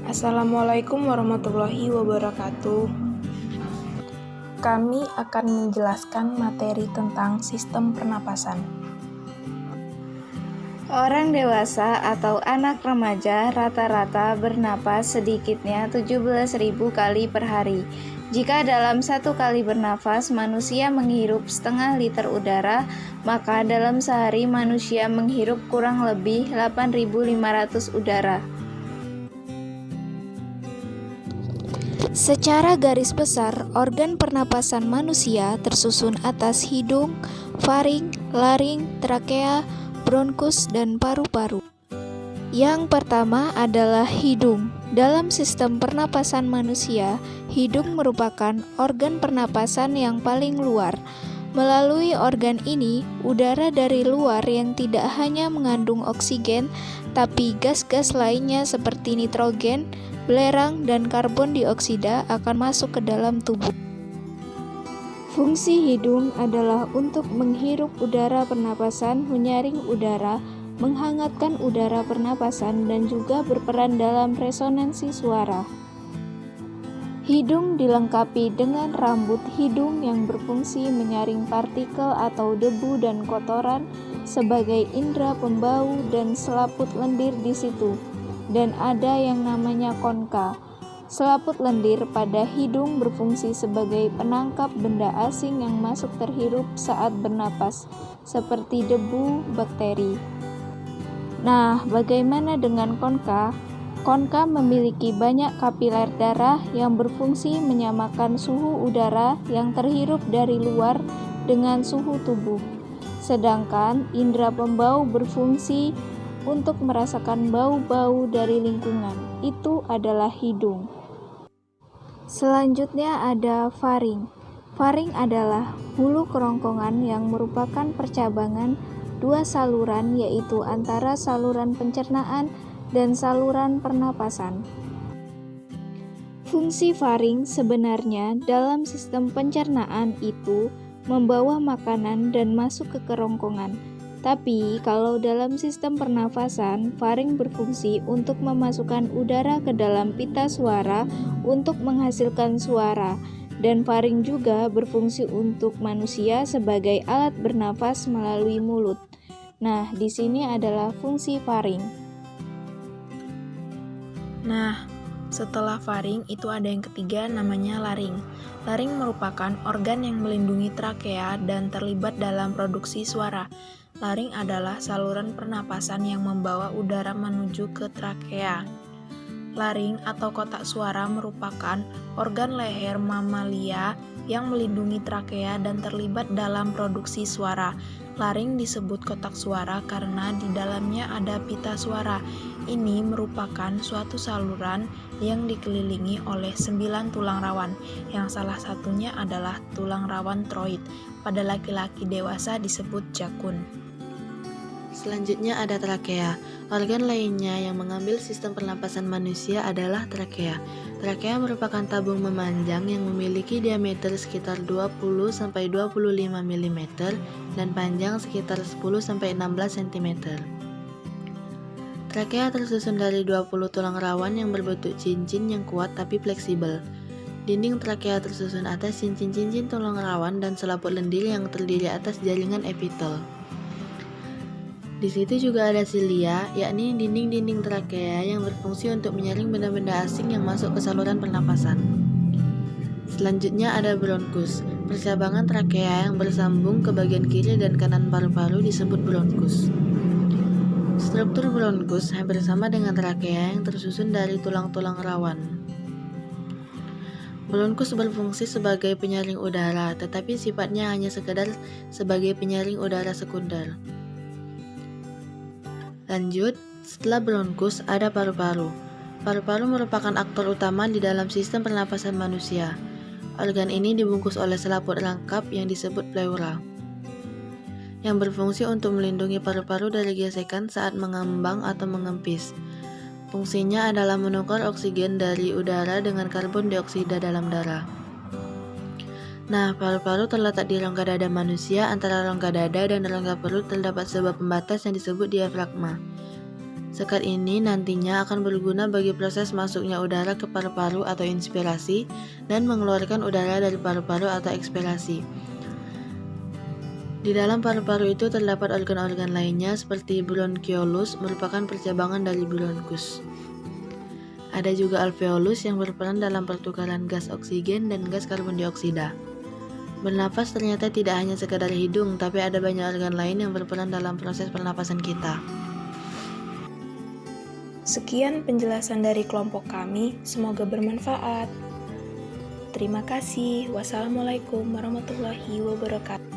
Assalamualaikum warahmatullahi wabarakatuh. Kami akan menjelaskan materi tentang sistem pernapasan. Orang dewasa atau anak remaja rata-rata bernapas sedikitnya 17.000 kali per hari. Jika dalam satu kali bernafas manusia menghirup setengah liter udara, maka dalam sehari manusia menghirup kurang lebih 8.500 udara. Secara garis besar, organ pernapasan manusia tersusun atas hidung, faring, laring, trakea, bronkus, dan paru-paru. Yang pertama adalah hidung. Dalam sistem pernapasan manusia, hidung merupakan organ pernapasan yang paling luar. Melalui organ ini, udara dari luar yang tidak hanya mengandung oksigen, tapi gas-gas lainnya seperti nitrogen, belerang, dan karbon dioksida akan masuk ke dalam tubuh. Fungsi hidung adalah untuk menghirup udara pernapasan, menyaring udara, menghangatkan udara pernapasan, dan juga berperan dalam resonansi suara. Hidung dilengkapi dengan rambut hidung yang berfungsi menyaring partikel atau debu dan kotoran sebagai indera pembau dan selaput lendir di situ. Dan ada yang namanya konka. Selaput lendir pada hidung berfungsi sebagai penangkap benda asing yang masuk terhirup saat bernapas, seperti debu, bakteri. Nah, bagaimana dengan konka? Konka memiliki banyak kapiler darah yang berfungsi menyamakan suhu udara yang terhirup dari luar dengan suhu tubuh. Sedangkan indera pembau berfungsi untuk merasakan bau-bau dari lingkungan. Itu adalah hidung. Selanjutnya ada faring. Faring adalah hulu kerongkongan yang merupakan percabangan dua saluran, yaitu antara saluran pencernaan dan saluran pernapasan. Fungsi faring sebenarnya dalam sistem pencernaan itu membawa makanan dan masuk ke kerongkongan. Tapi kalau dalam sistem pernafasan, faring berfungsi untuk memasukkan udara ke dalam pita suara untuk menghasilkan suara, dan faring juga berfungsi untuk manusia sebagai alat bernafas melalui mulut. Nah, di sini adalah fungsi faring. Nah, setelah faring itu ada yang ketiga namanya laring. Laring merupakan organ yang melindungi trakea dan terlibat dalam produksi suara. Laring adalah saluran pernapasan yang membawa udara menuju ke trakea. Laring atau kotak suara merupakan organ leher mamalia yang melindungi trakea dan terlibat dalam produksi suara. Laring disebut kotak suara karena di dalamnya ada pita suara. Ini merupakan suatu saluran yang dikelilingi oleh 9 tulang rawan, yang salah satunya adalah tulang rawan troid. Pada laki-laki dewasa disebut jakun. Selanjutnya ada trakea. Organ lainnya yang mengambil sistem pernapasan manusia adalah trakea. Trakea merupakan tabung memanjang yang memiliki diameter sekitar 20-25 mm dan panjang sekitar 10-16 cm. Trakea tersusun dari 20 tulang rawan yang berbentuk cincin yang kuat tapi fleksibel. Dinding trakea tersusun atas cincin-cincin tulang rawan dan selaput lendir yang terdiri atas jaringan epitel. Di situ juga ada silia, yakni dinding-dinding trakea yang berfungsi untuk menyaring benda-benda asing yang masuk ke saluran pernapasan. Selanjutnya ada bronkus. Percabangan trakea yang bersambung ke bagian kiri dan kanan paru-paru disebut bronkus. Struktur bronkus hampir sama dengan trakea yang tersusun dari tulang-tulang rawan. Bronkus berfungsi sebagai penyaring udara, tetapi sifatnya hanya sekedar sebagai penyaring udara sekunder. Lanjut, setelah bronkus ada paru-paru. Paru-paru merupakan aktor utama di dalam sistem pernapasan manusia. Organ ini dibungkus oleh selaput rangkap yang disebut pleura, yang berfungsi untuk melindungi paru-paru dari gesekan saat mengembang atau mengempis. Fungsinya adalah menukar oksigen dari udara dengan karbon dioksida dalam darah. Nah, paru-paru terletak di rongga dada manusia. Antara rongga dada dan rongga perut terdapat sebuah pembatas yang disebut diafragma. Sekat ini nantinya akan berguna bagi proses masuknya udara ke paru-paru atau inspirasi dan mengeluarkan udara dari paru-paru atau ekspirasi. Di dalam paru-paru itu terdapat organ-organ lainnya seperti bronchiolus merupakan percabangan dari bronkus. Ada juga alveolus yang berperan dalam pertukaran gas oksigen dan gas karbon dioksida. Bernafas ternyata tidak hanya sekadar hidung, tapi ada banyak organ lain yang berperan dalam proses pernapasan kita. Sekian penjelasan dari kelompok kami, semoga bermanfaat. Terima kasih. Wassalamualaikum warahmatullahi wabarakatuh.